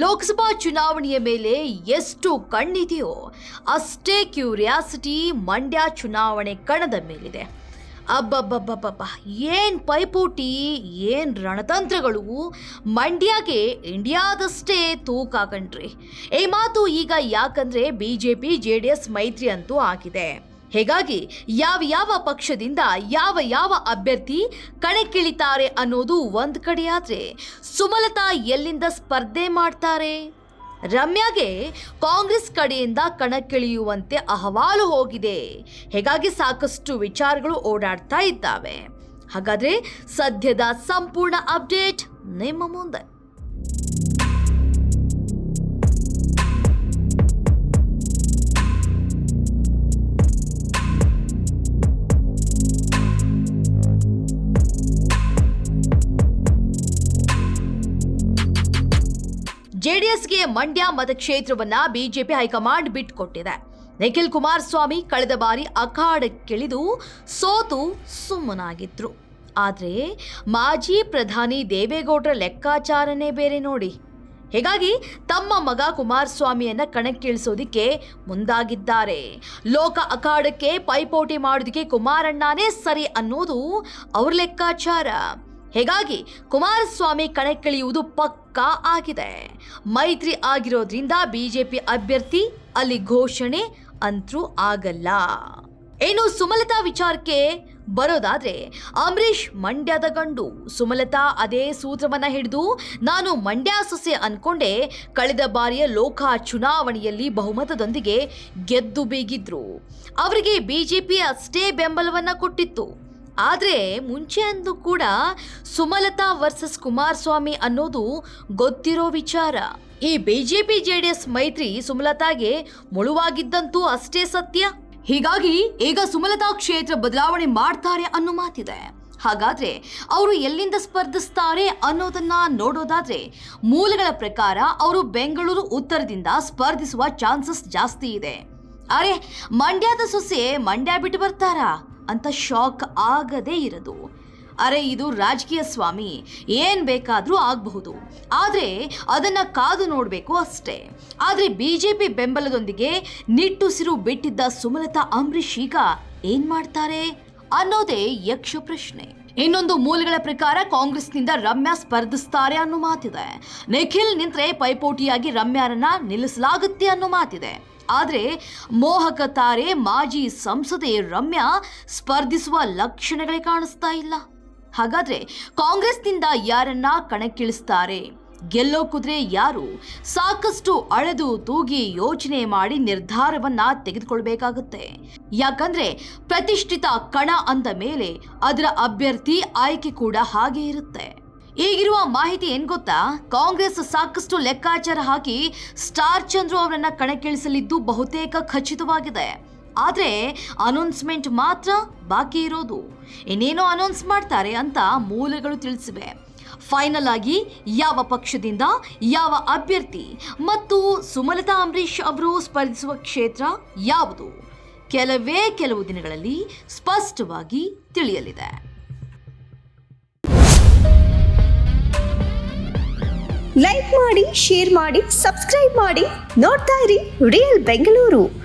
ಲೋಕಸಭಾ ಚುನಾವಣೆಯ ಮೇಲೆ ಎಷ್ಟು ಕಣ್ಣಿದೆಯೋ ಅಷ್ಟೇ ಕ್ಯೂರಿಯಾಸಿಟಿ ಮಂಡ್ಯ ಚುನಾವಣೆ ಕಣದ ಮೇಲಿದೆ. ಅಬ್ಬಬ್ಬಬ್ಬಬ್ಬ, ಏನ್ ಪೈಪೋಟಿ, ಏನ್ ರಣತಂತ್ರಗಳು! ಮಂಡ್ಯಗೆ ಇಂಡಿಯಾದಷ್ಟೇ ತೂಕ ಕಣ್ರಿ. ಈ ಮಾತು ಈಗ ಯಾಕಂದ್ರೆ ಬಿಜೆಪಿ ಜೆಡಿಎಸ್ ಮೈತ್ರಿ ಅಂತೂ ಆಗಿದೆ. ಹೀಗಾಗಿ ಯಾವ ಪಕ್ಷದಿಂದ ಯಾವ ಅಭ್ಯರ್ಥಿ ಕಣಕ್ಕಿಳಿತಾರೆ ಅನ್ನೋದು ಒಂದ್ ಕಡೆಯಾದ್ರೆ, ಸುಮಲತಾ ಎಲ್ಲಿಂದ ಸ್ಪರ್ಧೆ ಮಾಡ್ತಾರೆ? ರಮ್ಯಾಗೆ ಕಾಂಗ್ರೆಸ್ ಕಡೆಯಿಂದ ಕಣಕ್ಕಿಳಿಯುವಂತೆ ಅಹವಾಲು ಹೋಗಿದೆ. ಹೀಗಾಗಿ ಸಾಕಷ್ಟು ವಿಚಾರಗಳು ಓಡಾಡ್ತಾ ಇದ್ದಾವೆ. ಹಾಗಾದ್ರೆ ಸದ್ಯದ ಸಂಪೂರ್ಣ ಅಪ್ಡೇಟ್ ನಿಮ್ಮ ಮುಂದೆ. ಜೆಡಿಎಸ್ಗೆ ಮಂಡ್ಯ ಮತಕ್ಷೇತ್ರವನ್ನ ಬಿಜೆಪಿ ಹೈಕಮಾಂಡ್ ಬಿಟ್ಟುಕೊಟ್ಟಿದೆ. ನಿಖಿಲ್ ಕುಮಾರಸ್ವಾಮಿ ಕಳೆದ ಬಾರಿ ಅಖಾಡಕ್ಕಿಳಿದು ಸೋತು ಸುಮ್ಮನಾಗಿದ್ರು. ಆದರೆ ಮಾಜಿ ಪ್ರಧಾನಿ ದೇವೇಗೌಡರ ಲೆಕ್ಕಾಚಾರನೇ ಬೇರೆ ನೋಡಿ. ಹೀಗಾಗಿ ತಮ್ಮ ಮಗ ಕುಮಾರಸ್ವಾಮಿಯನ್ನ ಕಣಕ್ಕಿಳಿಸೋದಿಕ್ಕೆ ಮುಂದಾಗಿದ್ದಾರೆ. ಲೋಕ ಅಖಾಡಕ್ಕೆ ಪೈಪೋಟಿ ಮಾಡೋದಕ್ಕೆ ಕುಮಾರಣ್ಣನೇ ಸರಿ ಅನ್ನೋದು ಅವ್ರ ಲೆಕ್ಕಾಚಾರ. ಹೀಗಾಗಿ ಕುಮಾರಸ್ವಾಮಿ ಕಣಕ್ಕಿಳಿಯುವುದು ಪಕ್ಕಾ ಆಗಿದೆ. ಮೈತ್ರಿ ಆಗಿರೋದ್ರಿಂದ ಬಿಜೆಪಿ ಅಭ್ಯರ್ಥಿ ಅಲ್ಲಿ ಘೋಷಣೆ ಅಂತೂ ಆಗಲ್ಲ. ಇನ್ನು ಸುಮಲತಾ ವಿಚಾರಕ್ಕೆ ಬರೋದಾದ್ರೆ, ಅಂಬರೀಷ್ ಮಂಡ್ಯದ ಗಂಡು. ಸುಮಲತಾ ಅದೇ ಸೂತ್ರವನ್ನ ಹಿಡಿದು ನಾನು ಮಂಡ್ಯ ಸೊಸೆ ಅನ್ಕೊಂಡೆ ಕಳೆದ ಬಾರಿಯ ಲೋಕ ಚುನಾವಣೆಯಲ್ಲಿ ಬಹುಮತದೊಂದಿಗೆ ಗೆದ್ದು ಬೀಗಿದ್ರು. ಅವರಿಗೆ ಬಿಜೆಪಿ ಅಷ್ಟೇ ಬೆಂಬಲವನ್ನ ಕೊಟ್ಟಿತ್ತು. ಆದರೆ ಮುಂಚೆ ಅಂದು ಕೂಡ ಸುಮಲತಾ ವರ್ಸಸ್ ಕುಮಾರಸ್ವಾಮಿ ಅನ್ನೋದು ಗೊತ್ತಿರೋ ವಿಚಾರ. ಈ ಬಿಜೆಪಿ ಜೆಡಿಎಸ್ ಮೈತ್ರಿ ಸುಮಲತಾಗೆ ಮುಳುವಾಗಿದ್ದಂತೂ ಅಷ್ಟೇ ಸತ್ಯ. ಹೀಗಾಗಿ ಈಗ ಸುಮಲತಾ ಕ್ಷೇತ್ರ ಬದಲಾವಣೆ ಮಾಡ್ತಾರೆ ಅನ್ನೋ ಮಾತಿದೆ. ಹಾಗಾದ್ರೆ ಅವರು ಎಲ್ಲಿಂದ ಸ್ಪರ್ಧಿಸ್ತಾರೆ ಅನ್ನೋದನ್ನ ನೋಡೋದಾದ್ರೆ, ಮೂಲಗಳ ಪ್ರಕಾರ ಅವರು ಬೆಂಗಳೂರು ಉತ್ತರದಿಂದ ಸ್ಪರ್ಧಿಸುವ ಚಾನ್ಸಸ್ ಜಾಸ್ತಿ ಇದೆ. ಅರೆ, ಮಂಡ್ಯದ ಸೊಸೆ ಮಂಡ್ಯ ಬಿಟ್ಟು ಬರ್ತಾರಾ ಅಂತ ಶಾಕ್ ಆಗದೇ ಇರದು. ಅರೆ, ಇದು ರಾಜಕೀಯ ಸ್ವಾಮಿ, ಏನ್ ಬೇಕಾದ್ರೂ ಆಗಬಹುದು. ಆದ್ರೆ ಅದನ್ನ ಕಾದು ನೋಡ್ಬೇಕು ಅಷ್ಟೇ. ಆದ್ರೆ ಬಿಜೆಪಿ ಬೆಂಬಲದೊಂದಿಗೆ ನಿಟ್ಟುಸಿರು ಬಿಟ್ಟಿದ್ದ ಸುಮಲತಾ ಅಂಬರೀಷ್ ಈಗ ಏನ್ ಮಾಡ್ತಾರೆ ಅನ್ನೋದೇ ಯಕ್ಷ ಪ್ರಶ್ನೆ. ಇನ್ನೊಂದು ಮೂಲಗಳ ಪ್ರಕಾರ ಕಾಂಗ್ರೆಸ್ನಿಂದ ರಮ್ಯಾ ಸ್ಪರ್ಧಿಸ್ತಾರೆ ಅನ್ನೋ ಮಾತಿದೆ. ನಿಖಿಲ್ ನಿಂತ್ರೆ ಪೈಪೋಟಿಯಾಗಿ ರಮ್ಯಾರನ್ನ ನಿಲ್ಲಿಸಲಾಗುತ್ತೆ ಅನ್ನೋ ಮಾತಿದೆ. ಆದರೆ ಮೋಹಕ ತಾರೆ ಮಾಜಿ ಸಂಸದೆ ರಮ್ಯಾ ಸ್ಪರ್ಧಿಸುವ ಲಕ್ಷಣಗಳೇ ಕಾಣಿಸ್ತಾ ಇಲ್ಲ. ಹಾಗಾದ್ರೆ ಕಾಂಗ್ರೆಸ್ನಿಂದ ಯಾರನ್ನ ಕಣಕ್ಕಿಳಿಸ್ತಾರೆ? ಗೆಲ್ಲೋ ಕುದುರೆ ಯಾರು? ಸಾಕಷ್ಟು ಅಳೆದು ತೂಗಿ ಯೋಚನೆ ಮಾಡಿ ನಿರ್ಧಾರವನ್ನ ತೆಗೆದುಕೊಳ್ಬೇಕಾಗುತ್ತೆ. ಯಾಕಂದ್ರೆ ಪ್ರತಿಷ್ಠಿತ ಕಣ ಅಂದ ಮೇಲೆ ಅದರ ಅಭ್ಯರ್ಥಿ ಆಯ್ಕೆ ಕೂಡ ಹಾಗೆ ಇರುತ್ತೆ. ಈಗಿರುವ ಮಾಹಿತಿ ಏನ್ ಗೊತ್ತಾ? ಕಾಂಗ್ರೆಸ್ ಸಾಕಷ್ಟು ಲೆಕ್ಕಾಚಾರ ಹಾಕಿ ಸ್ಟಾರ್ ಚಂದ್ರು ಅವರನ್ನ ಕಣಕ್ಕಿಳಿಸಲಿದ್ದು ಬಹುತೇಕ ಖಚಿತವಾಗಿದೆ. ಆದ್ರೆ ಅನೌನ್ಸ್ಮೆಂಟ್ ಮಾತ್ರ ಬಾಕಿ ಇರೋದು. ಇನ್ನೇನೋ ಅನೌನ್ಸ್ ಮಾಡ್ತಾರೆ ಅಂತ ಮೂಲಗಳು ತಿಳಿಸಿವೆ. ಫೈನಲ್ ಆಗಿ ಯಾವ ಪಕ್ಷದಿಂದ ಯಾವ ಅಭ್ಯರ್ಥಿ ಮತ್ತು ಸುಮಲತಾ ಅಂಬರೀಷ್ ಅವರು ಸ್ಪರ್ಧಿಸುವ ಕ್ಷೇತ್ರ ಯಾವುದು ಕೆಲವು ದಿನಗಳಲ್ಲಿ ಸ್ಪಷ್ಟವಾಗಿ ತಿಳಿಯಲಿದೆ. ಲೈಕ್ ಮಾಡಿ, ಶೇರ್ ಮಾಡಿ, ಸಬ್ಸ್ಕ್ರೈಬ್ ಮಾಡಿ. ನೋಡ್ತಾ ಇರಿ ರಿಯಲ್ ಬೆಂಗಳೂರು.